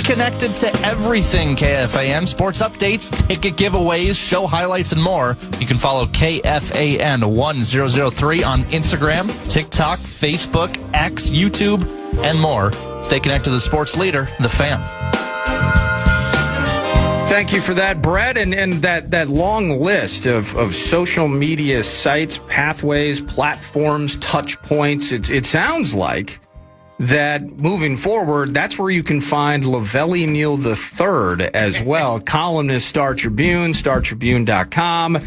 connected to everything KFAN. Sports updates, ticket giveaways, show highlights, and more. You can follow KFAN 1003 on Instagram, TikTok, Facebook, X, YouTube, and more. Stay connected to the sports leader, The Fan. Thank you for that, Brett, and that long list of social media sites, pathways, platforms, touch points. It sounds like that moving forward, that's where you can find Lavelle Neal III as well. Columnist, Star Tribune, StarTribune.com.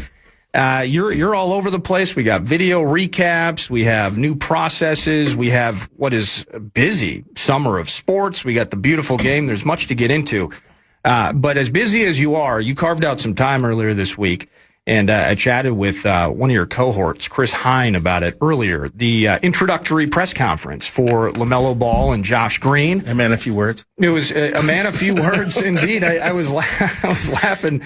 You're all over the place. We got video recaps. We have new processes. We have what is busy summer of sports. We got the beautiful game. There's much to get into. But as busy as you are, you carved out some time earlier this week. And I chatted with one of your cohorts, Chris Hine, about it earlier. The introductory press conference for LaMelo Ball and Josh Green. A man, a few words. It was a man, a few words, indeed. I was laughing.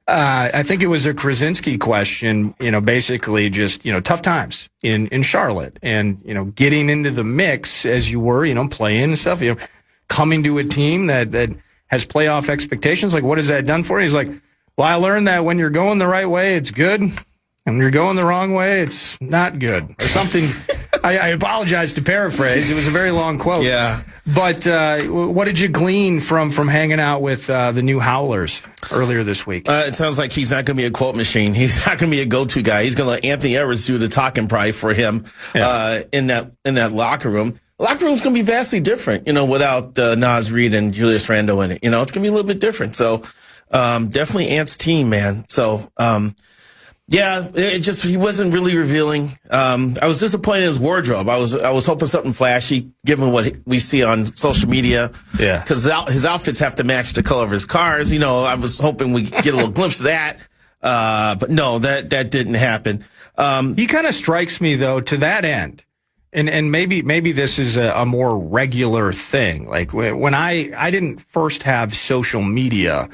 I think it was a Krasinski question, basically just, tough times in Charlotte. And, getting into the mix as you were, playing and stuff, coming to a team that has playoff expectations. Like, what has that done for you? He's like, well, I learned that when you're going the right way, it's good. And when you're going the wrong way, it's not good. Or something. I apologize to paraphrase. It was a very long quote. Yeah. But what did you glean from hanging out with the new Howlers earlier this week? It sounds like he's not going to be a quote machine. He's not going to be a go-to guy. He's going to let Anthony Edwards do the talking probably for him in that locker room. The locker room's going to be vastly different, without Naz Reid and Julius Randle in it. It's going to be a little bit different. So definitely Ant's team, man. So he wasn't really revealing. I was disappointed in his wardrobe. I was hoping something flashy, given what we see on social media. Yeah. Because his outfits have to match the color of his cars. I was hoping we get a little glimpse of that. But no, that didn't happen. He kind of strikes me, though, to that end. And maybe this is a more regular thing. Like when I didn't first have social media,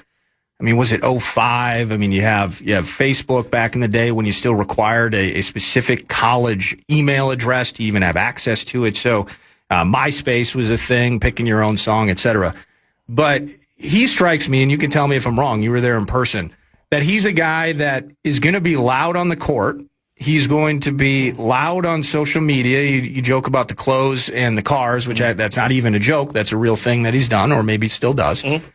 I mean, was it 2005? I mean, you have Facebook back in the day when you still required a specific college email address to even have access to it. So MySpace was a thing, picking your own song, etc. But he strikes me, and you can tell me if I'm wrong, you were there in person, that he's a guy that is going to be loud on the court. He's going to be loud on social media. You joke about the clothes and the cars, which that's not even a joke. That's a real thing that he's done, or maybe still does. Mm-hmm.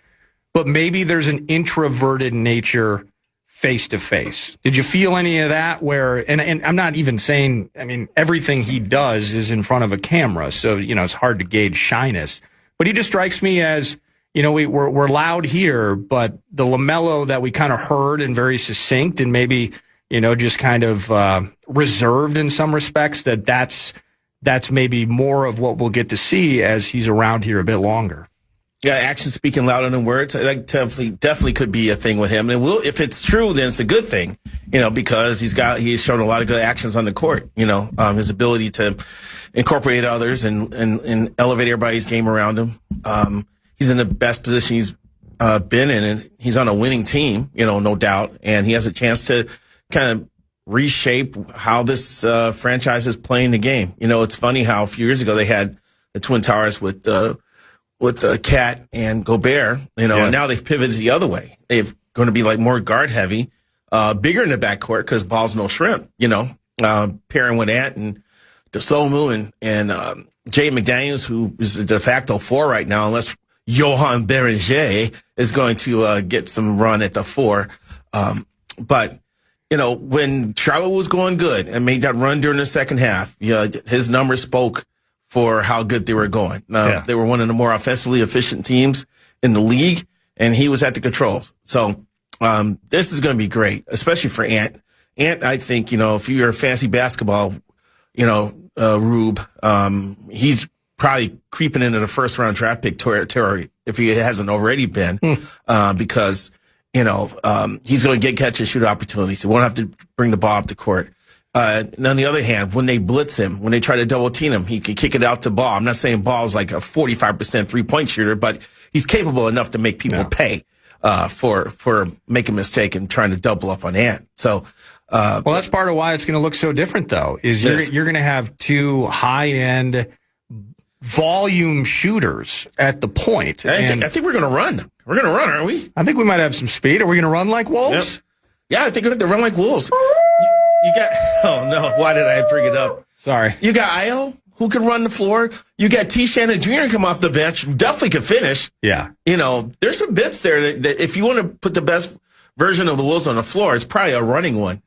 But maybe there's an introverted nature face-to-face. Did you feel any of that where, and I'm not even saying, I mean, everything he does is in front of a camera, so, it's hard to gauge shyness. But he just strikes me as, we're loud here, but the LaMelo that we kind of heard and very succinct and maybe, just kind of reserved in some respects, that's maybe more of what we'll get to see as he's around here a bit longer. Yeah, actions speaking louder than words. That definitely could be a thing with him. And if it's true, then it's a good thing, because he's shown a lot of good actions on the court. His ability to incorporate others and elevate everybody's game around him. He's in the best position he's been in, and he's on a winning team, no doubt. And he has a chance to kind of reshape how this franchise is playing the game. It's funny how a few years ago they had the Twin Towers with Cat and Gobert, and now they've pivoted the other way. They're going to be like more guard heavy, bigger in the backcourt because Ball's no shrimp, pairing with Ant and DeSomu and Jay McDaniels, who is the de facto 4 right now, unless Johan Berenger is going to get some run at the 4. But when Charlotte was going good and made that run during the second half, his numbers spoke for how good they were going. They were one of the more offensively efficient teams in the league, and he was at the controls. So this is going to be great, especially for Ant. Ant, I think, if you're a fancy basketball, Rube, he's probably creeping into the first-round draft pick territory if he hasn't already been, because, he's going to get catch-and-shoot opportunities. He won't have to bring the ball up the court. And on the other hand, when they blitz him, when they try to double team him, he can kick it out to Ball. I'm not saying Ball's like a 45% three-point shooter, but he's capable enough to make people pay for making a mistake and trying to double up on Ant. So, well, that's part of why it's going to look so different, though. Is you're going to have two high-end, volume shooters at the point. I think we're going to run. We're going to run, aren't we? I think we might have some speed. Are we going to run like wolves? Yep. Yeah, I think we're going to run like wolves. You got, oh no, why did I bring it up? Sorry. You got Io, who can run the floor. You got T. Shannon Jr. come off the bench, who definitely could finish. Yeah. There's some bits there that if you want to put the best version of the Wolves on the floor, it's probably a running one.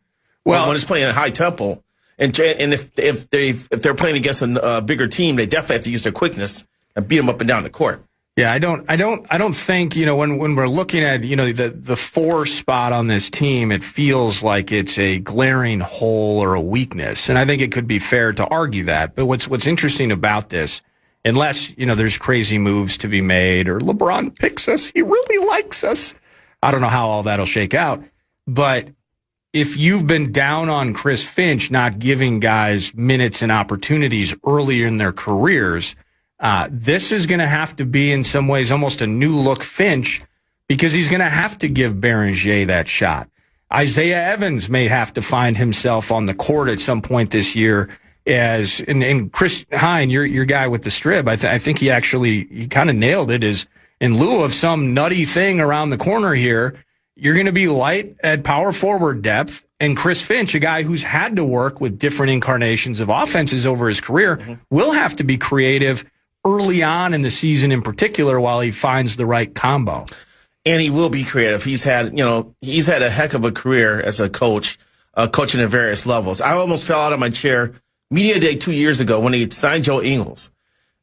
Well, when it's playing at high tempo. And if they're playing against a bigger team, they definitely have to use their quickness and beat them up and down the court. Yeah, I don't think, when we're looking at, the 4 spot on this team, it feels like it's a glaring hole or a weakness. And I think it could be fair to argue that. But what's interesting about this, unless, there's crazy moves to be made or LeBron picks us, he really likes us. I don't know how all that'll shake out. But if you've been down on Chris Finch not giving guys minutes and opportunities earlier in their careers, this is going to have to be in some ways almost a new look Finch, because he's going to have to give Berenger that shot. Isaiah Evans may have to find himself on the court at some point this year and Chris Hine, your guy with the strip, I think he kind of nailed it, is in lieu of some nutty thing around the corner here, you're going to be light at power forward depth, and Chris Finch, a guy who's had to work with different incarnations of offenses over his career, will have to be creative early on in the season in particular while he finds the right combo. And he will be creative. He's had a heck of a career as a coach, coaching at various levels. I almost fell out of my chair media day 2 years ago when he signed Joe Ingles.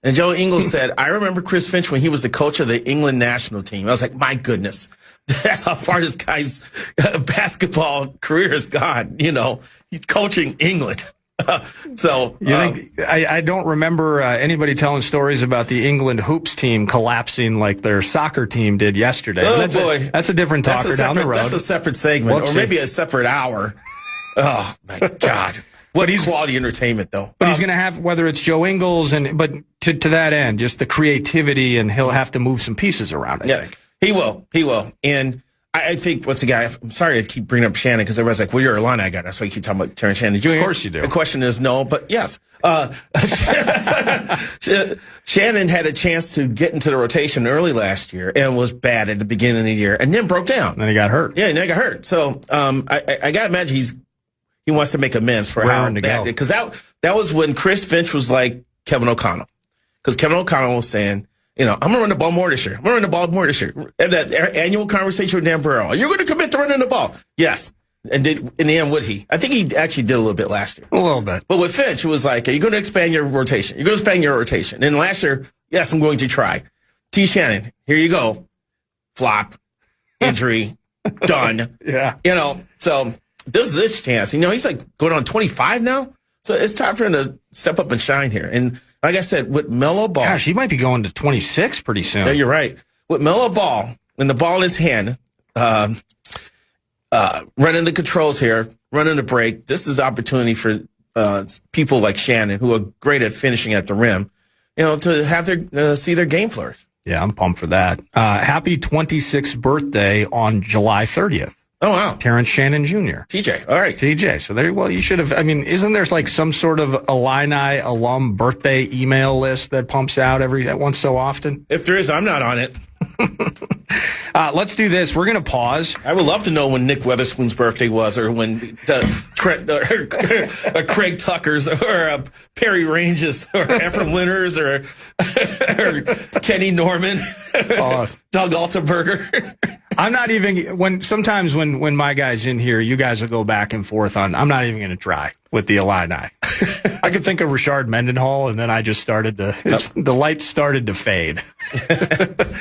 And Joe Ingles said, I remember Chris Finch when he was the coach of the England national team. I was like, my goodness, that's how far this guy's basketball career has gone. He's coaching England. I don't remember anybody telling stories about the England hoops team collapsing like their soccer team did yesterday. Oh, boy. That's a different talker down the road. That's a separate segment, or maybe a separate hour. Oh, my God. What quality entertainment, though. But he's going to have, whether it's Joe Ingles, but to that end, just the creativity, and he'll have to move some pieces around, I think. He will. And I think, once again, I'm sorry I keep bringing up Shannon, because everybody's like, well, you're a Illini guy. That's why you keep talking about Terrence Shannon Jr. Of course you do. The question is no, but yes. Shannon had a chance to get into the rotation early last year and was bad at the beginning of the year and then broke down. And then he got hurt. Yeah, and then he got hurt. So I got to imagine he wants to make amends for how that, because that was when Chris Finch was like Kevin O'Connell. Because Kevin O'Connell was saying, I'm going to run the ball more this year. And that annual conversation with Dan Burrell, you're going to commit to running the ball. Yes. And in the end, would he? I think he actually did a little bit last year. A little bit. But with Finch, it was like, are you going to expand your rotation? You're going to expand your rotation. And last year, yes, I'm going to try. T. Shannon, here you go. Flop. Injury. Done. Yeah. So this is his chance. He's like going on 25 now. So it's time for him to step up and shine here. And like I said, with Melo Ball. Gosh, he might be going to 26 pretty soon. Yeah, you're right. With Melo Ball and the ball in his hand, running the controls here, running the break, this is opportunity for people like Shannon, who are great at finishing at the rim, to have see their game flourish. Yeah, I'm pumped for that. Happy 26th birthday on July 30th. Oh, wow. Terrence Shannon Jr. TJ. All right. TJ. So you should have, isn't there like some sort of Illini alum birthday email list that pumps out once so often? If there is, I'm not on it. Let's do this. We're going to pause. I would love to know when Nick Weatherspoon's birthday was, or when Craig Tucker's, or Perry Ranges, or Ephraim Winters, or Kenny Norman, Doug Altenberger. I'm not even, sometimes when my guy's in here, you guys will go back and forth on, I'm not even going to try with the Illini. I could think of Rashard Mendenhall, and then I just the lights started to fade.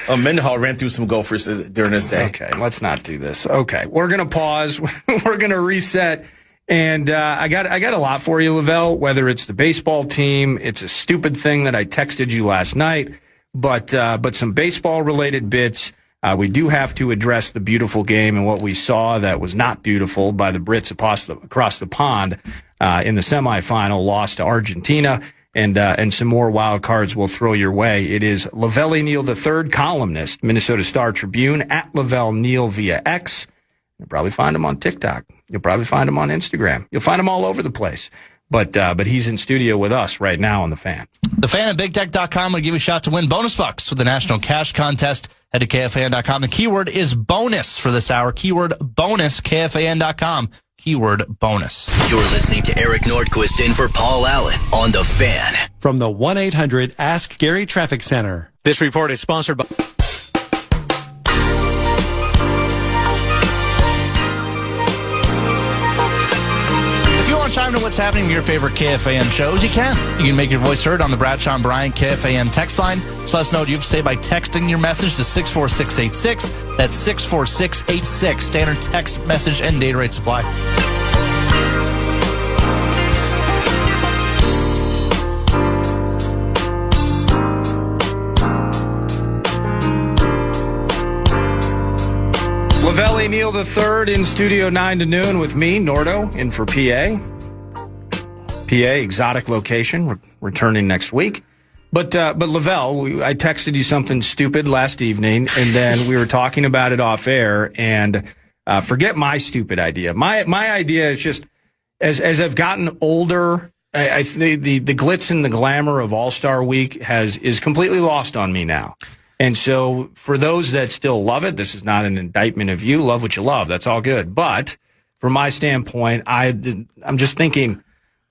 Mendenhall ran through some Gophers during his day. Okay, let's not do this. Okay, we're going to pause. We're going to reset. And I got a lot for you, Lavelle, whether it's the baseball team, it's a stupid thing that I texted you last night, but some baseball-related bits. We do have to address the beautiful game and what we saw that was not beautiful by the Brits across the pond in the semifinal loss to Argentina, and some more wild cards we'll throw your way. It is Lavelle Neal III, columnist, Minnesota Star Tribune, at Lavelle Neal via X. You'll probably find him on TikTok. You'll probably find him on Instagram. You'll find him all over the place. But he's in studio with us right now on the Fan. The Fan at BigTech.com will give you a shot to win bonus bucks with the National Cash Contest. Head to KFAN.com. The keyword is bonus for this hour. Keyword bonus, KFAN.com. Keyword bonus. You're listening to Eric Nordquist in for Paul Allen on The Fan. From the 1-800-ASK-GARY Traffic Center. This report is sponsored by... Chime in what's happening with your favorite KFAN shows. You can make your voice heard on the Bradshaw and Bryan KFAN text line. Just let us know what you have to say by texting your message to 64686. That's 64686. Standard text message and data rate supply. Lavelle, Neal III in studio 9 to noon with me, Nordo, in for PA. PA, exotic location, returning next week. But Lavelle, I texted you something stupid last evening, and then we were talking about it off air, and forget my stupid idea. My idea is just, as I've gotten older, the glitz and the glamour of All-Star Week is completely lost on me now. And so for those that still love it, this is not an indictment of you. Love what you love. That's all good. But from my standpoint, I'm just thinking,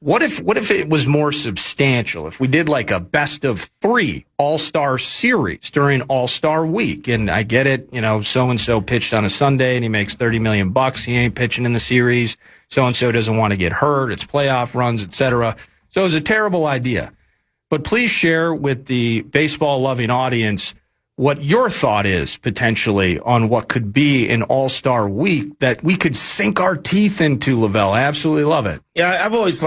what if it was more substantial? If we did like a best of 3 All-Star series during All-Star Week, and I get it, so-and-so pitched on a Sunday and he makes $30 million. He ain't pitching in the series. So-and-so doesn't want to get hurt. It's playoff runs, etc. So it was a terrible idea. But please share with the baseball-loving audience what your thought is potentially on what could be an All-Star Week that we could sink our teeth into, Lavelle. I absolutely love it. Yeah, I always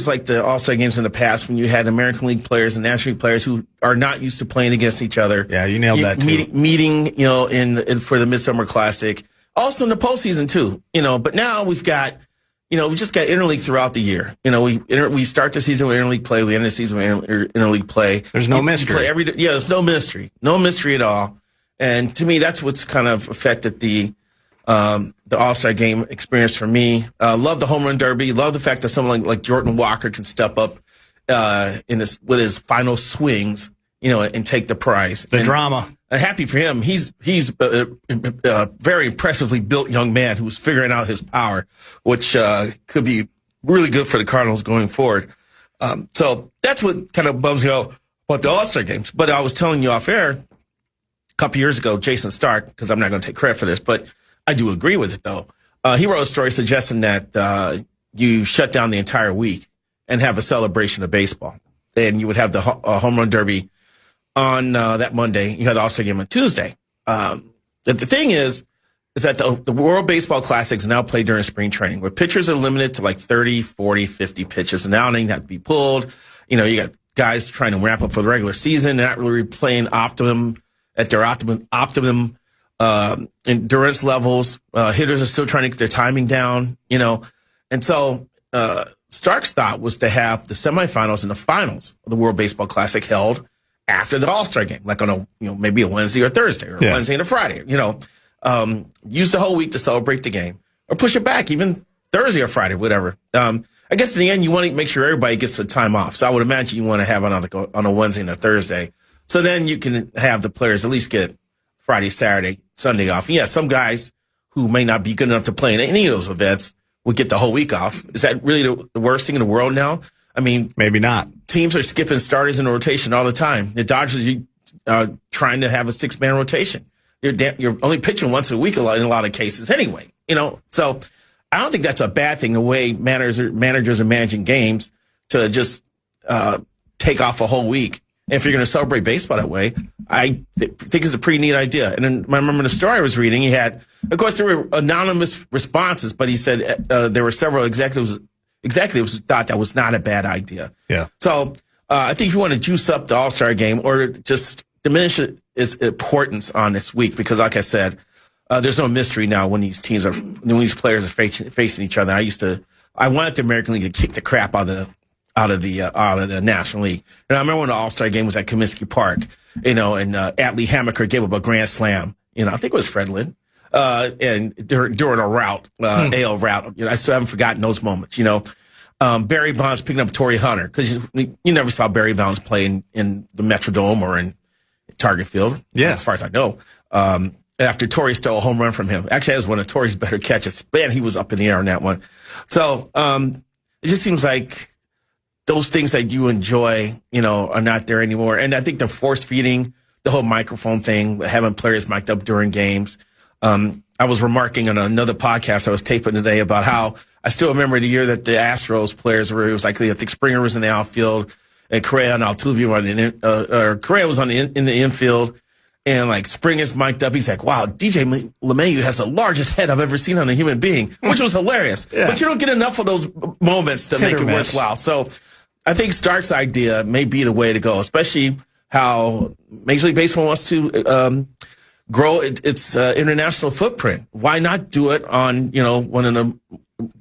liked the All-Star games in the past when you had American League players and National League players who are not used to playing against each other. Yeah, you nailed that too. Meeting, in for the Midsummer Classic. Also in the postseason too, But now we've got, we just got interleague throughout the year. We start the season with interleague play. We end the season with interleague play. There's no mystery. There's no mystery. No mystery at all. And to me, that's what's kind of affected the All-Star game experience for me. Love the home run derby. Love the fact that someone like Jordan Walker can step up with his final swings, and take the prize. Drama. Happy for him. He's a very impressively built young man who's figuring out his power, which could be really good for the Cardinals going forward. So that's what kind of bums me out about the All-Star games. But I was telling you off air a couple years ago, Jason Stark, because I'm not going to take credit for this, but I do agree with it, though. He wrote a story suggesting that you shut down the entire week and have a celebration of baseball. And you would have the home run derby on that Monday. You had the All-Star game on Tuesday. The thing is that the World Baseball Classic is now played during spring training, where pitchers are limited to like 30, 40, 50 pitches. And now they have to be pulled. You got guys trying to ramp up for the regular season. They're not really playing at their optimum endurance levels. Hitters are still trying to get their timing down, And so Stark's thought was to have the semifinals and the finals of the World Baseball Classic held after the All-Star game, like on a maybe a Wednesday or Thursday, or Wednesday and a Friday. Use the whole week to celebrate the game, or push it back even Thursday or Friday, whatever. I guess in the end, you want to make sure everybody gets some time off. So I would imagine you want to have it on a Wednesday and a Thursday. So then you can have the players at least get Friday, Saturday, Sunday off. And yeah, some guys who may not be good enough to play in any of those events would get the whole week off. Is that really the worst thing in the world now? I mean, maybe not. Teams are skipping starters in rotation all the time. The Dodgers are trying to have a 6-man rotation. You're only pitching once a week in a lot of cases anyway. So I don't think that's a bad thing, the way managers are managing games, to just take off a whole week. And if you're going to celebrate baseball that way, I think it's a pretty neat idea. And then I remember the story I was reading, he had, of course, there were anonymous responses, but he said there were several executives who thought that was not a bad idea. Yeah. So I think if you want to juice up the All-Star game or just diminish its importance on this week, because like I said, there's no mystery now when these players are facing each other. I wanted the American League to kick the crap out of the National League. And I remember when the All-Star game was at Comiskey Park, and Atlee Hammaker gave up a grand slam. I think it was Fred Lynn. And during a route, AL route, I still haven't forgotten those moments, Barry Bonds picking up Torrey Hunter, because you never saw Barry Bonds play in the Metrodome or in Target Field, as far as I know. After Torrey stole a home run from him. Actually, that was one of Torrey's better catches. Man, he was up in the air on that one. So it just seems like those things that you enjoy, are not there anymore. And I think the force feeding, the whole microphone thing, having players mic'd up during games. I was remarking on another podcast I was taping today about how I still remember the year that the Astros players were, it was like, I think Springer was in the outfield and Correa and Altuve were Correa was in the infield. And like Springer's mic'd up. He's like, wow, DJ LeMahieu has the largest head I've ever seen on a human being, which was hilarious. Yeah. But you don't get enough of those moments to make it worthwhile. So I think Stark's idea may be the way to go, especially how Major League Baseball wants to grow its international footprint. Why not do it on,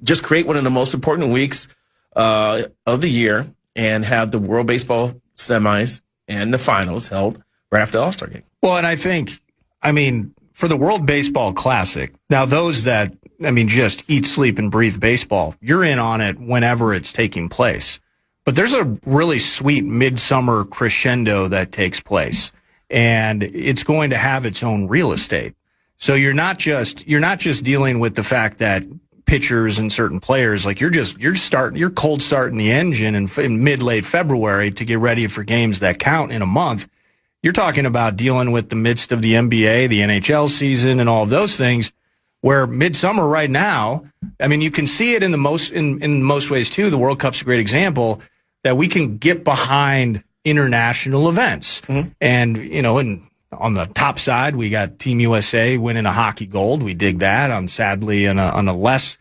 just create one of the most important weeks of the year and have the World Baseball semis and the finals held right after the All-Star game. Well, and I think, for the World Baseball Classic, now those that, just eat, sleep, and breathe baseball, you're in on it whenever it's taking place. But there's a really sweet midsummer crescendo that takes place, and it's going to have its own real estate. So you're not just dealing with the fact that pitchers and certain players, like you're cold starting the engine in mid-late February to get ready for games that count in a month. You're talking about dealing with the midst of the NBA, the NHL season, and all of those things, where midsummer right now, you can see it in most ways too. The World Cup's a great example that we can get behind international events. Mm-hmm. And, on the top side, we got Team USA winning a hockey gold. We dig that. Sadly, on a less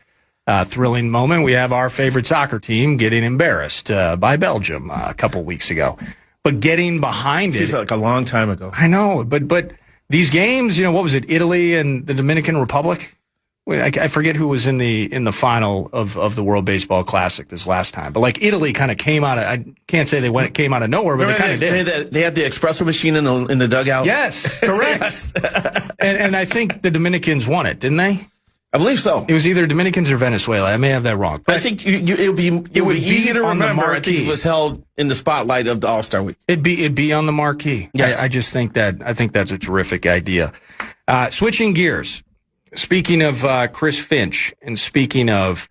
thrilling moment, we have our favorite soccer team getting embarrassed by Belgium a couple weeks ago. But getting behind it. Seems like a long time ago. I know, but these games, what was it, Italy and the Dominican Republic? I forget who was in the final of the World Baseball Classic this last time. But like Italy kind of came out of, I can't say came out of nowhere, but they kind of did. They had the espresso machine in the dugout. Yes, correct. Yes. and I think the Dominicans won it, didn't they? I believe so. It was either Dominicans or Venezuela. I may have that wrong. But I think it would be easy to remember. I think it was held in the spotlight of the All-Star Week. It'd be on the marquee. Yes. I just think that's a terrific idea. Switching gears. Speaking of Chris Finch and speaking of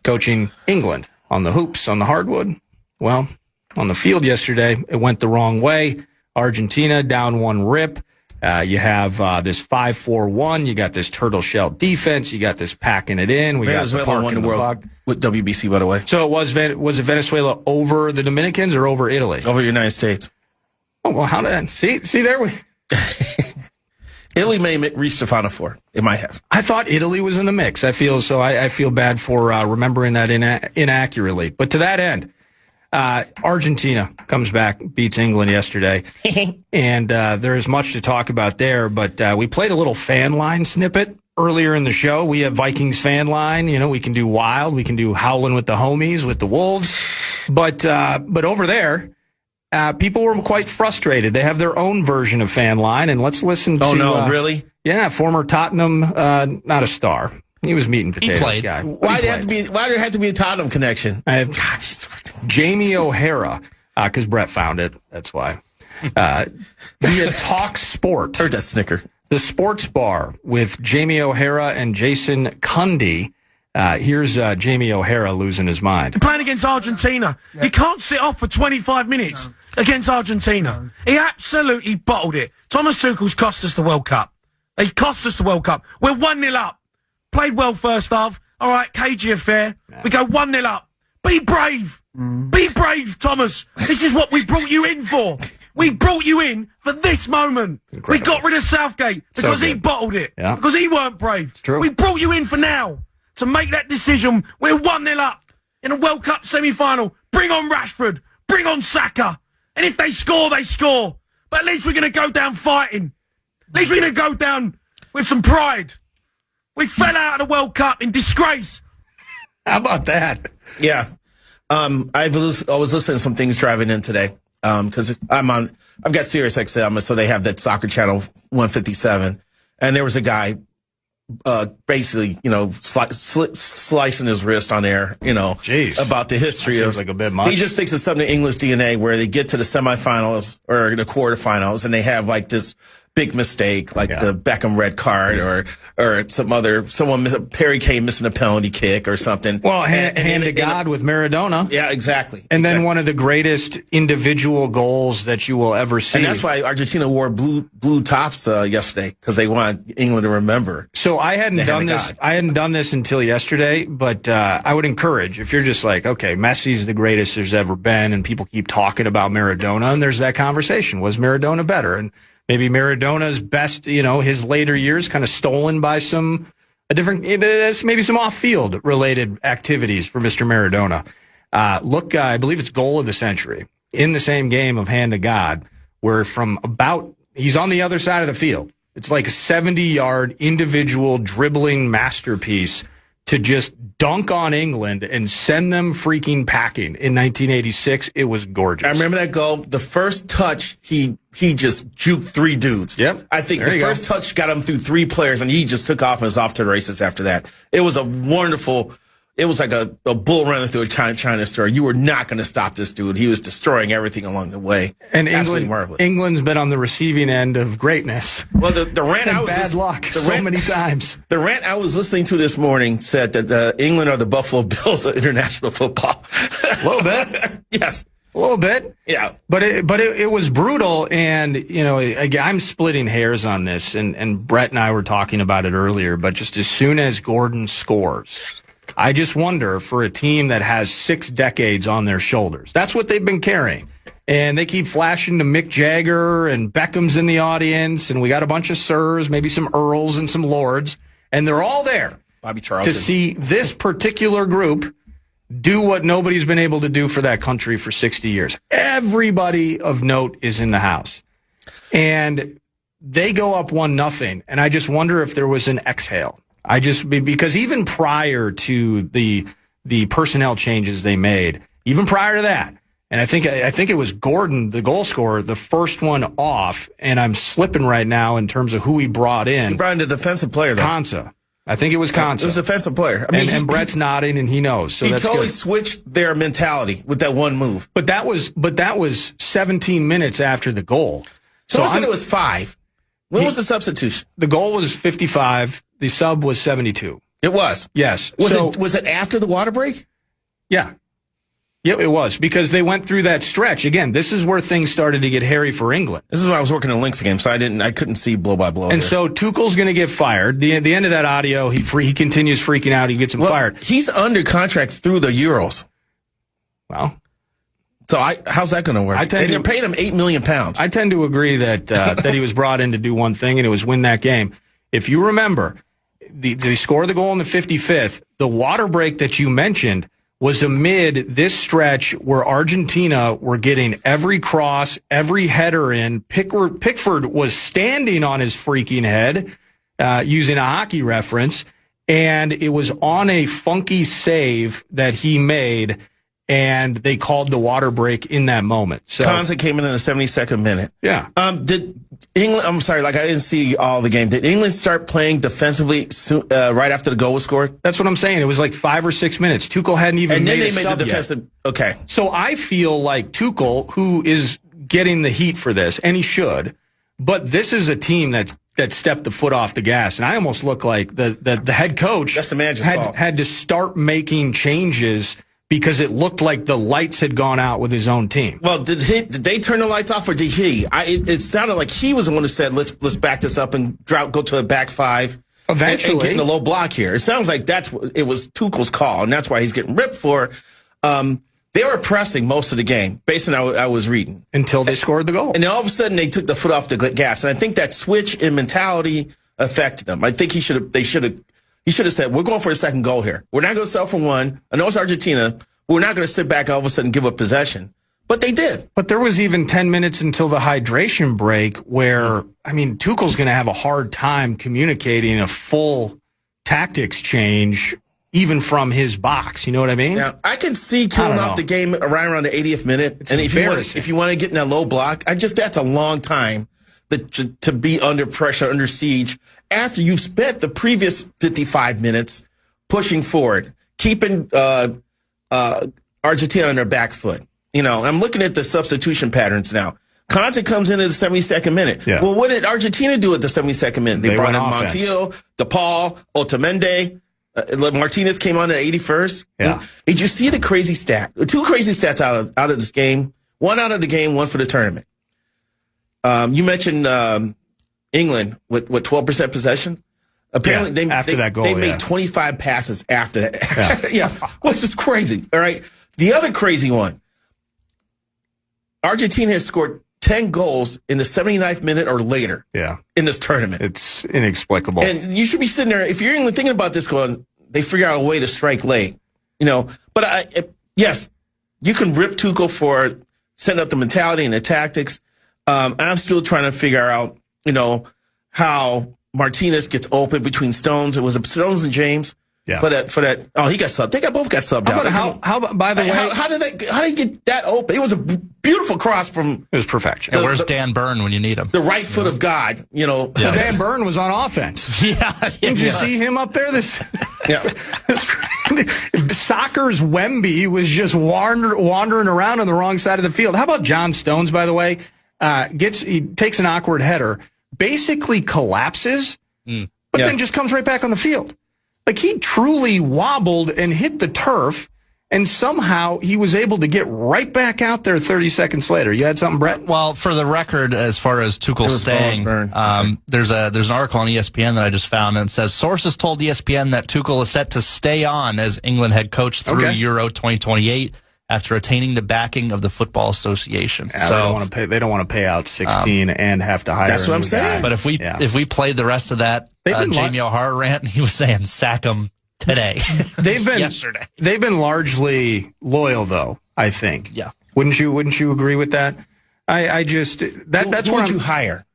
coaching England on the hoops, on the hardwood, well, on the field yesterday, it went the wrong way. Argentina down one rip. You have this 5-4-1. You got this turtle shell defense. You got this packing it in. Venezuela won the world with WBC, by the way. So was it Venezuela over the Dominicans or over Italy? Over the United States. Oh, well, how did that? See there we. Italy may reach the Final Four. It might have. I thought Italy was in the mix. I feel bad for remembering that inaccurately. But to that end, Argentina comes back, beats England yesterday, and there is much to talk about there. But we played a little fan line snippet earlier in the show. We have Vikings fan line. We can do wild. We can do howling with the homies, with the Wolves. But over there. People were quite frustrated. They have their own version of fan line, and let's listen to. Oh no, really? Yeah, former Tottenham, not a star. He was meat and potatoes he played. Guy. Why did there have to be a Tottenham connection? Jamie O'Hara, because Brett found it. That's why. Via Talk Sport. Heard that snicker. The Sports Bar with Jamie O'Hara and Jason Cundy. Here's Jamie O'Hara losing his mind. Playing against Argentina. You can't sit off for 25 minutes against Argentina. He absolutely bottled it. Thomas Tuchel's cost us the World Cup. He cost us the World Cup. We're 1-0 up. Played well first half. All right, cagey affair. We go 1-0 up. Be brave. Be brave, Thomas. This is what we brought you in for. We brought you in for this moment. Incredible. We got rid of Southgate because he bottled it. Yeah. Because he weren't brave. It's true. We brought you in for now. To make that decision, we're 1-0 up in a World Cup semi-final. Bring on Rashford. Bring on Saka. And if they score, they score. But at least we're going to go down fighting. At least we're going to go down with some pride. We fell out of the World Cup in disgrace. How about that? Yeah. I was listening to some things driving in today because I've got Sirius XM, so they have that soccer channel 157. And there was a guy basically, slicing his wrist on air, Jeez. about the history that of. seems like a bit much. He just thinks it's something in English DNA where they get to the semifinals or the quarterfinals and they have like this big mistake, like the Beckham red card or Perry Kane missing a penalty kick or something. Well, hand to God with Maradona. Yeah, exactly. And then one of the greatest individual goals that you will ever see. And that's why Argentina wore blue tops yesterday, because they wanted England to remember. So I hadn't done this. I hadn't done this until yesterday, but I would encourage, if you're just like, okay, Messi's the greatest there's ever been, and people keep talking about Maradona, and there's that conversation. Was Maradona better? And maybe Maradona's best, his later years kind of stolen by maybe some off-field related activities for Mr. Maradona. Look, I believe it's goal of the century in the same game of hand to God, where he's on the other side of the field. It's like a 70-yard individual dribbling masterpiece to just dunk on England and send them freaking packing in 1986. It was gorgeous. I remember that goal. The first touch, he just juked 3 dudes. Yep. I think the first touch got him through 3 players, and he just took off and was off to the races after that. It was a wonderful. It was like a bull running through a China store. You were not going to stop this dude. He was destroying everything along the way. And absolutely marvelous. England's been on the receiving end of greatness. Well, the rant and I was bad luck many times. The rant I was listening to this morning said that England are the Buffalo Bills of international football. A little bit, yes. A little bit. Yeah. But it was brutal. And, again, I'm splitting hairs on this. And Brett and I were talking about it earlier. But just as soon as Gordon scores, I just wonder, for a team that has 6 decades on their shoulders, that's what they've been carrying. And they keep flashing to Mick Jagger, and Beckham's in the audience. And we got a bunch of sirs, maybe some earls and some lords. And they're all there Bobby Charlton. to see this particular group do what nobody's been able to do for that country for 60 years. Everybody of note is in the house. And they go up 1-0. And I just wonder if there was an exhale. Because even prior to the personnel changes they made, even prior to that, and I think it was Gordon, the goal scorer, the first one off, and I'm slipping right now in terms of who he brought in. He brought in the defensive player, though. Konsa. I think it was Konsa. It was a defensive player. I mean, and Brett's nodding, and he knows. So he that's totally good. switched their mentality with that one move. But that was 17 minutes after the goal. So I said it was 5. When was the substitution? The goal was 55. The sub was 72. It was. Yes. Was it after the water break? Yeah. Yeah, it was, because they went through that stretch. Again, this is where things started to get hairy for England. This is when I was working the Lynx game, so I couldn't see blow by blow. And so Tuchel's going to get fired. The end of that audio, he continues freaking out. He gets him fired. He's under contract through the Euros. Well, so how's that going to work? And they're paying him £8 million. I tend to agree that that he was brought in to do one thing, and it was win that game. If you remember, they scored the goal in the 55th. The water break that you mentioned was amid this stretch where Argentina were getting every cross, every header in. Pickford was standing on his freaking head, using a hockey reference, and it was on a funky save that he made, and they called the water break in that moment. So Konsa came in the 72nd minute. Yeah. Did England? I'm sorry, I didn't see all the game. Did England start playing defensively right after the goal was scored? That's what I'm saying. It was like 5 or 6 minutes. Tuchel hadn't even made a sub yet. And then they made the defensive. Okay. So I feel like Tuchel, who is getting the heat for this, and he should, but this is a team that stepped the foot off the gas, and I almost look like the head coach. That's the manager's fault. Had to start making changes because it looked like the lights had gone out with his own team. Well, did they turn the lights off, or did he? It sounded like he was the one who said, let's back this up and go to a back 5. Eventually. And get in a low block here. It sounds like it was Tuchel's call, and that's why he's getting ripped for. They were pressing most of the game, based on what I was reading. Until they scored the goal. And then all of a sudden, they took the foot off the gas. And I think that switch in mentality affected them. I think he should have said, we're going for a second goal here. We're not going to settle for one. I know it's Argentina. We're not going to sit back all of a sudden and give up possession. But they did. But there was even 10 minutes until the hydration break where, Tuchel's going to have a hard time communicating a full tactics change, even from his box. You know what I mean? Yeah, I can see killing off the game around the 80th minute. It's and if you want to get in that low block, that's a long time to be under pressure, under siege, after you've spent the previous 55 minutes pushing forward, keeping Argentina on their back foot. You know, I'm looking at the substitution patterns now. Conte comes in at the 72nd minute. Yeah. Well, what did Argentina do at the 72nd minute? They brought in Montiel, DePaul, Otamendi. Martinez came on at 81st. Yeah. Did you see the crazy stat? 2 crazy stats out of this game. 1 out of the game, 1 for the tournament. You mentioned England with 12% possession. Apparently, they made 25 passes after that. Yeah, which is crazy. All right. The other crazy one. Argentina has scored 10 goals in the 79th minute or later in this tournament. It's inexplicable. And you should be sitting there, if you're England, thinking about this going, they figure out a way to strike late. You know, but yes, you can rip Tuchel for setting up the mentality and the tactics. I'm still trying to figure out, you know, how Martinez gets open between Stones. It was Stones and James. Yeah. But for that, he got subbed. They both got subbed out. By the way, how did he get that open? It was a beautiful cross from. It was perfection. And where's Dan Byrne when you need him? The right foot of God, you know. Yeah. Dan Byrne was on offense. Did you see him up there? Soccer's Wemby was just wandering around on the wrong side of the field. How about John Stones? By the way, he takes an awkward header, basically collapses, but then just comes right back on the field. Like, he truly wobbled and hit the turf, and somehow he was able to get right back out there 30 seconds later. You had something, Brett? Well, for the record, as far as Tuchel staying, there's an article on ESPN that I just found, and it says, sources told ESPN that Tuchel is set to stay on as England head coach through Euro 2028 after attaining the backing of the Football Association. Yeah, so they don't want to pay out 16 and have to hire. That's what I'm saying. But if we played the rest of that Jamie O'Hara rant, he was saying sack him today. Yesterday. They've been largely loyal, though, I think. Yeah. Wouldn't you agree with that? That's what you hire.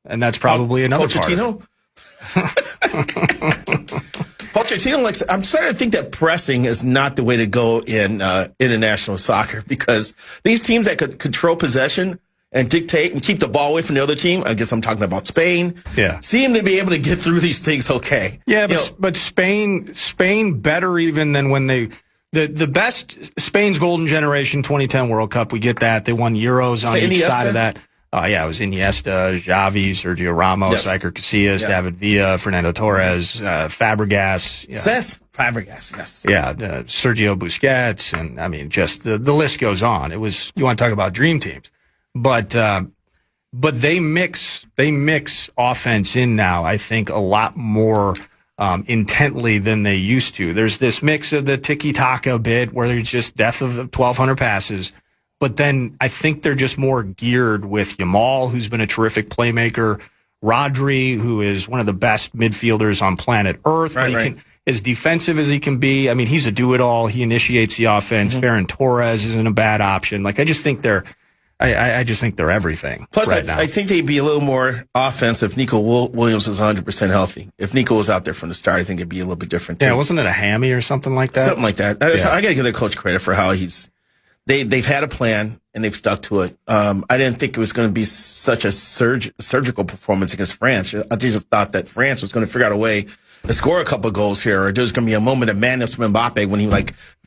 And that's probably another Pochettino? Pochettino I'm starting to think that pressing is not the way to go in international soccer, because these teams that could control possession and dictate and keep the ball away from the other team, I guess I'm talking about Spain, seem to be able to get through these things okay. Yeah, but Spain better even than when the best, Spain's golden generation 2010 World Cup, we get that. They won Euros on each side of that. It was Iniesta, Xavi, Sergio Ramos, Iker Casillas, David Villa, Fernando Torres, Fabregas. Fabregas, yes. Yeah, Sergio Busquets, and I mean, just the list goes on. You want to talk about dream teams, but they mix offense in now, I think, a lot more intently than they used to. There's this mix of the tiki-taka bit where there's just death of 1,200 passes. But then I think they're just more geared with Yamal, who's been a terrific playmaker, Rodri, who is one of the best midfielders on planet Earth, as defensive as he can be. I mean, he's a do-it-all. He initiates the offense. Ferran Torres isn't a bad option. Like, I just think they're everything. Plus, I think they'd be a little more offensive if Nico Williams was 100% healthy. If Nico was out there from the start, I think it'd be a little bit different, too. Yeah, wasn't it a hammy or something like that? Something like that. I got to give the coach credit for how they've had a plan and they've stuck to it. I didn't think it was going to be such a surgical performance against France. I just thought that France was going to figure out a way to score a couple of goals here, or there's going to be a moment of madness from Mbappe when he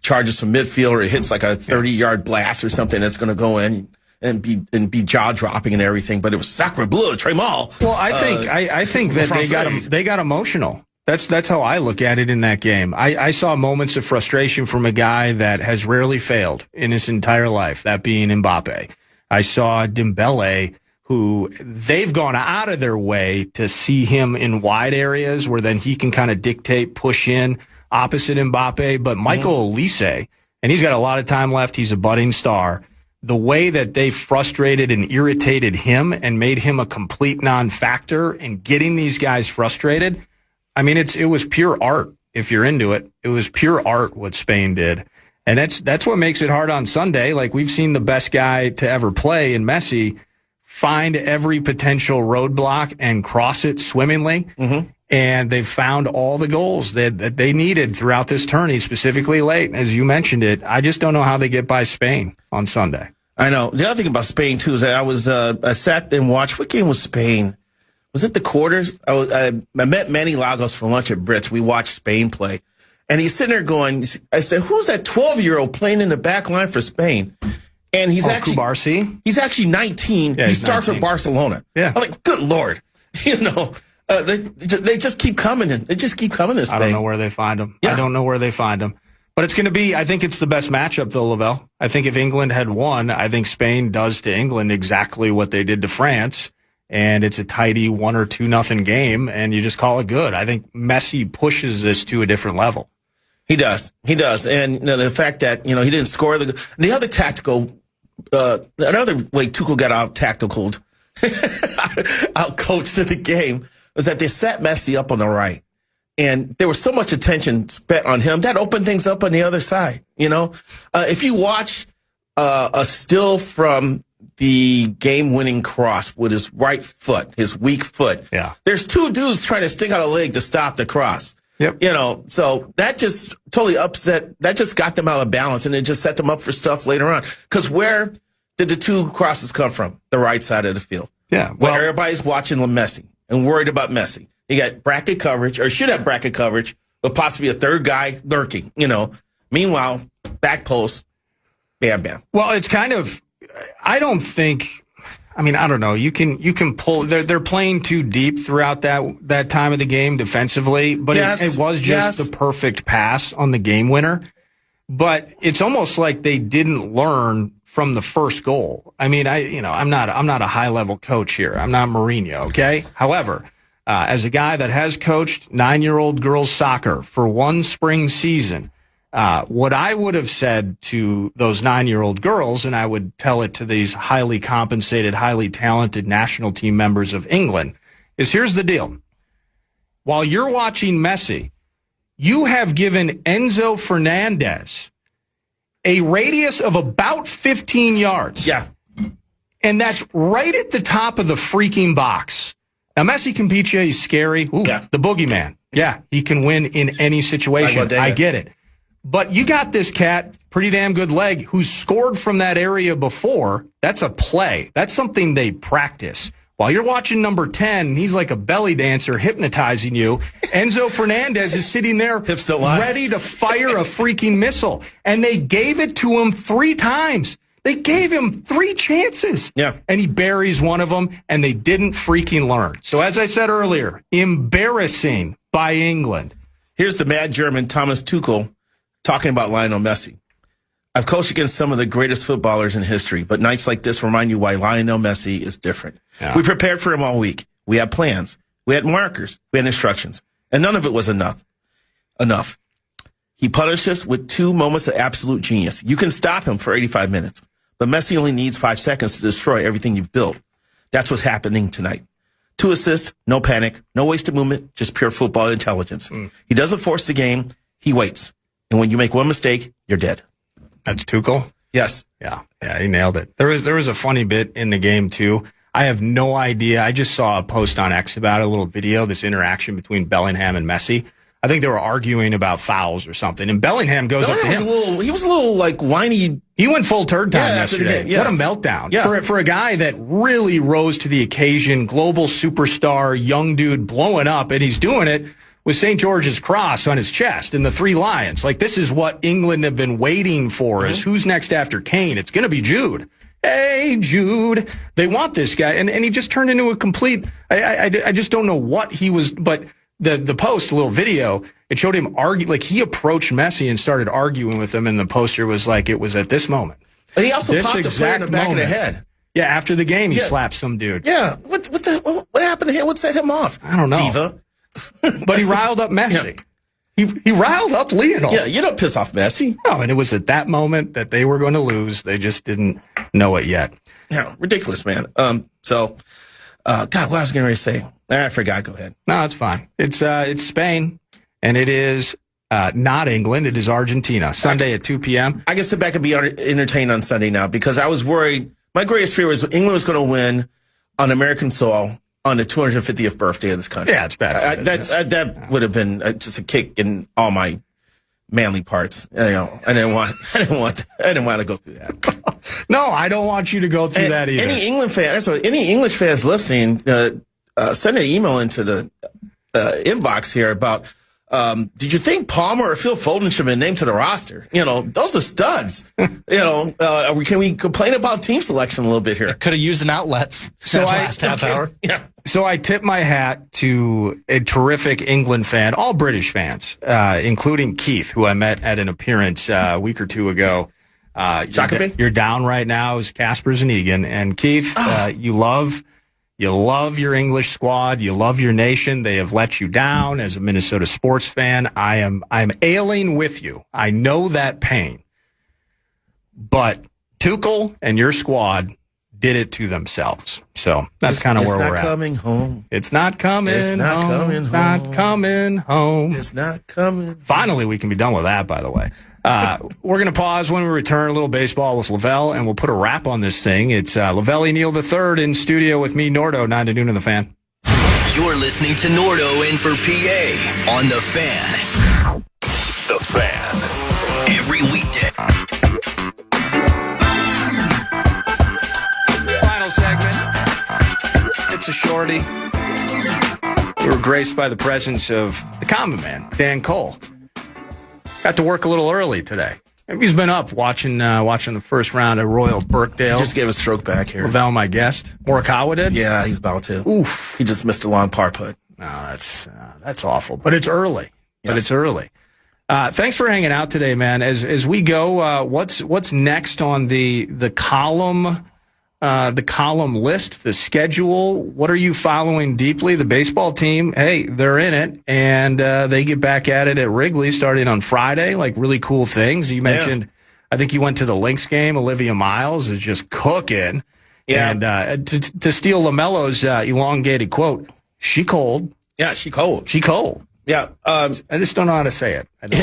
charges from midfield or hits like a 30-yard blast or something that's going to go in and be jaw dropping and everything. But it was sacre bleu, Trémal. Well, I think that they got emotional. That's how I look at it in that game. I saw moments of frustration from a guy that has rarely failed in his entire life, that being Mbappe. I saw Dembele, who they've gone out of their way to see him in wide areas where then he can kind of dictate, push in opposite Mbappe. But Michael Olise, and he's got a lot of time left, he's a budding star. The way that they frustrated and irritated him and made him a complete non-factor and getting these guys frustrated, I mean, it was pure art. If you're into it, it was pure art what Spain did, and that's what makes it hard on Sunday. Like, we've seen the best guy to ever play in Messi find every potential roadblock and cross it swimmingly, and they've found all the goals that they needed throughout this tourney, specifically late, as you mentioned it. I just don't know how they get by Spain on Sunday. I know. The other thing about Spain, too, is that I sat and watched. What game was Spain? Was it the quarters? I met Manny Lagos for lunch at Brits. We watched Spain play. And he's sitting there going, I said, who's that 12-year-old playing in the back line for Spain? And he's Kubarsi? He's actually 19. Yeah, he starts 19. with Barcelona. Yeah. I'm like, good Lord. They just keep coming in. They just keep coming in Spain. I don't know where they find them. Yeah. I don't know where they find them. But it's going to be, I think it's the best matchup, though, Lavelle. I think if England had won, I think Spain does to England exactly what they did to France. And it's a tidy 1 or 2-0 game, and you just call it good. I think Messi pushes this to a different level. He does. And the fact that, he didn't score the other tactical, another way Tuchel got out coached to the game was that they set Messi up on the right. And there was so much attention spent on him that opened things up on the other side. If you watch a still from the game-winning cross with his right foot, his weak foot, there's two dudes trying to stick out a leg to stop the cross. Yep. So that just totally that just got them out of balance, and it just set them up for stuff later on. Because where did the two crosses come from? The right side of the field. Yeah. Well, everybody's watching Messi and worried about Messi. You got bracket coverage, or should have bracket coverage, but possibly a third guy lurking, Meanwhile, back post, bam, bam. Well, it's kind of, I don't know. You can pull, they're playing too deep throughout that time of the game defensively, but it was just the perfect pass on the game winner. But it's almost like they didn't learn from the first goal. I mean, I'm not a high level coach here. I'm not Mourinho. Okay. However, as a guy that has coached 9-year-old girls soccer for one spring season, what I would have said to those 9-year-old girls, and I would tell it to these highly compensated, highly talented national team members of England, is here's the deal. While you're watching Messi, you have given Enzo Fernandez a radius of about 15 yards. Yeah. And that's right at the top of the freaking box. Now, Messi can beat you. He's scary. Ooh, the boogeyman. Yeah, he can win in any situation. I get it. But you got this cat, pretty damn good leg, who's scored from that area before. That's a play. That's something they practice. While you're watching number 10, he's like a belly dancer hypnotizing you. Enzo Fernandez is sitting there ready to fire a freaking missile. And they gave it to him 3 times. They gave him 3 chances. Yeah. And he buries one of them, and they didn't freaking learn. So as I said earlier, embarrassing by England. Here's the mad German, Thomas Tuchel, talking about Lionel Messi. I've coached against some of the greatest footballers in history, but nights like this remind you why Lionel Messi is different. Yeah. We prepared for him all week. We had plans. We had markers. We had instructions. And none of it was enough. He punished us with 2 moments of absolute genius. You can stop him for 85 minutes, but Messi only needs 5 seconds to destroy everything you've built. That's what's happening tonight. 2 assists, no panic, no wasted movement, just pure football intelligence. He doesn't force the game. He waits. And when you make one mistake, you're dead. That's Tuchel? Yes. Yeah, he nailed it. There was a funny bit in the game, too. I have no idea. I just saw a post on X about it, a little video, this interaction between Bellingham and Messi. I think they were arguing about fouls or something, and Bellingham goes up to him. He was a little, like, whiny. He went full turd time yesterday. Yes. What a meltdown. Yeah. For a guy that really rose to the occasion, global superstar, young dude blowing up, and he's doing it with St. George's Cross on his chest and the 3 lions. Like, this is what England have been waiting for, is who's next after Kane? It's going to be Jude. Hey, Jude. They want this guy. And he just turned into a complete, I just don't know what he was, but the post, a little video, it showed him argue, like he approached Messi and started arguing with him, and the poster was like, it was at this moment. And he also popped a player in the back of the head. Yeah, after the game, he slapped some dude. Yeah. What happened to him? What set him off? I don't know. Diva. But he riled up Messi. Yeah. He riled up Lionel. Yeah, you don't piss off Messi. No, and it was at that moment that they were going to lose. They just didn't know it yet. Yeah, ridiculous, man. God, what I was going to say. I forgot. Go ahead. No, it's fine. It's Spain, and it is not England. It is Argentina. Sunday at 2 p.m. I can sit back and be entertained on Sunday now because I was worried. My greatest fear was England was going to win on American soil on the 250th birthday of this country. Yeah, it's bad. That would have been just a kick in all my manly parts. You know, I didn't want to go through that. No, I don't want you to go through that either. Any English fans listening, send an email into the inbox here about. Did you think Palmer or Phil Foden should have been named to the roster? You know, those are studs. Can we complain about team selection a little bit here? Could have used an outlet last half hour. Yeah. So I tip my hat to a terrific England fan, all British fans, including Keith, who I met at an appearance a week or two ago. You're down right now as Casper's and Egan. And Keith, you love your English squad. You love your nation. They have let you down. As a Minnesota sports fan, I'm ailing with you. I know that pain. But Tuchel and your squad did it to themselves. So that's kind of where we're at. It's not coming home. It's not coming home. It's not coming home. It's not coming home. It's not coming. Finally, we can be done with that, by the way. We're going to pause when we return. A little baseball with Lavelle, and we'll put a wrap on this thing. It's Lavelle Neal III in studio with me, Nordo, 9 to noon on The Fan. You're listening to Nordo in for PA on The Fan. The Fan. Every weekday. Final segment. It's a shorty. We were graced by the presence of the common man, Dan Cole. Got to work a little early today. He's been up watching the first round at Royal Birkdale. He just gave a stroke back here. Lavelle, my guest. Morikawa did? Yeah, he's about to. Oof. He just missed a long par putt. No, that's awful. But it's early. Yes. But it's early. Thanks for hanging out today, man. As we go, what's next on the column list, the schedule? What are you following deeply? The baseball team, hey, they're in it, and they get back at it at Wrigley starting on Friday. Like, really cool things. You mentioned, I think you went to the Lynx game. Olivia Miles is just cooking. Yeah. And to steal LaMelo's elongated quote, she cold. Yeah, she cold. She cold. Yeah. I just don't know how to say it. I don't.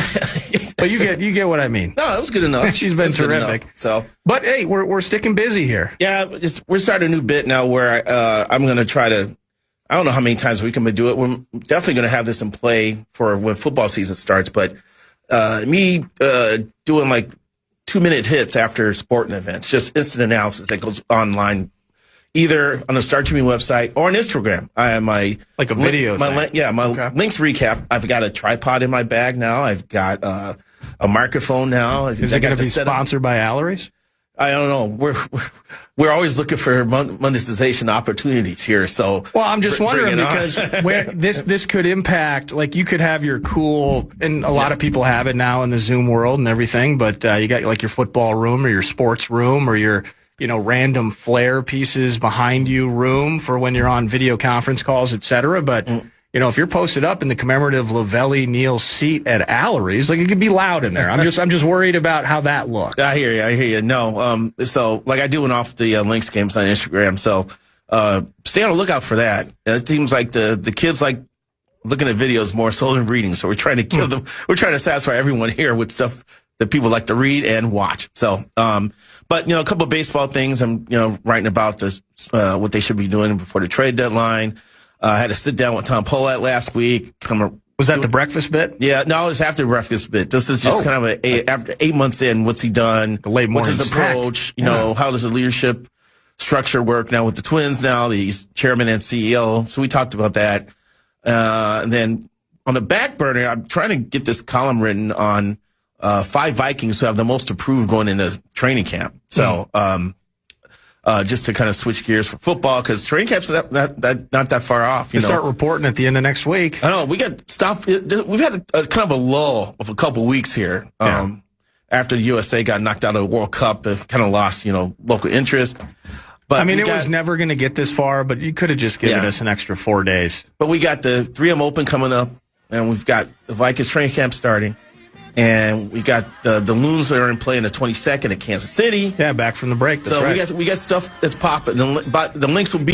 But you get what I mean. No, it was good enough. She's been terrific. So, but hey, we're sticking busy here. Yeah, we're starting a new bit now where I'm going to try to. I don't know how many times we can do it. We're definitely going to have this in play for when football season starts. But me doing like 2-minute hits after sporting events, just instant analysis that goes online, either on the Star Tribune website or on Instagram. I have my like a video. Links recap. I've got a tripod in my bag now. I've got a microphone now. Is it going to be sponsored by Allery's? I don't know. We're always looking for monetization opportunities here. So, well, I'm just wondering because this could impact. Like, you could have your cool, and a lot of people have it now in the Zoom world and everything. But you got like your football room or your sports room or your random flair pieces behind you room for when you're on video conference calls, etc. But if you're posted up in the commemorative Lavelle Neal seat at Allery's, like, it could be loud in there. I'm just worried about how that looks. I hear you. No, so like I do off the Lynx games on Instagram. So stay on the lookout for that. It seems like the kids like looking at videos more so than reading. So we're trying to give them. We're trying to satisfy everyone here with stuff that people like to read and watch. So, but a couple of baseball things. I'm writing about this, what they should be doing before the trade deadline. I had to sit down with Tom Polat last week. Was that the breakfast bit? Yeah, no, it's after the breakfast bit. This is just kind of after 8 months in, what's he done? The late morning what's his approach? How does the leadership structure work now with the Twins now? He's chairman and CEO. So we talked about that. And then on the back burner, I'm trying to get this column written on 5 Vikings who have the most approved going into training camp. So, just to kind of switch gears for football, because training camp's not that far off. Start reporting at the end of next week. I know we got stuff. We've had a kind of a lull of a couple weeks here. After the USA got knocked out of the World Cup, it kind of lost local interest. But it was never going to get this far. But you could have just given us an extra 4 days. But we got the 3M Open coming up, and we've got the Vikings training camp starting. And we got the Loons that are in play in the 22nd at Kansas City. Yeah, back from the break. That's right. we got stuff that's popping. The Lynx will be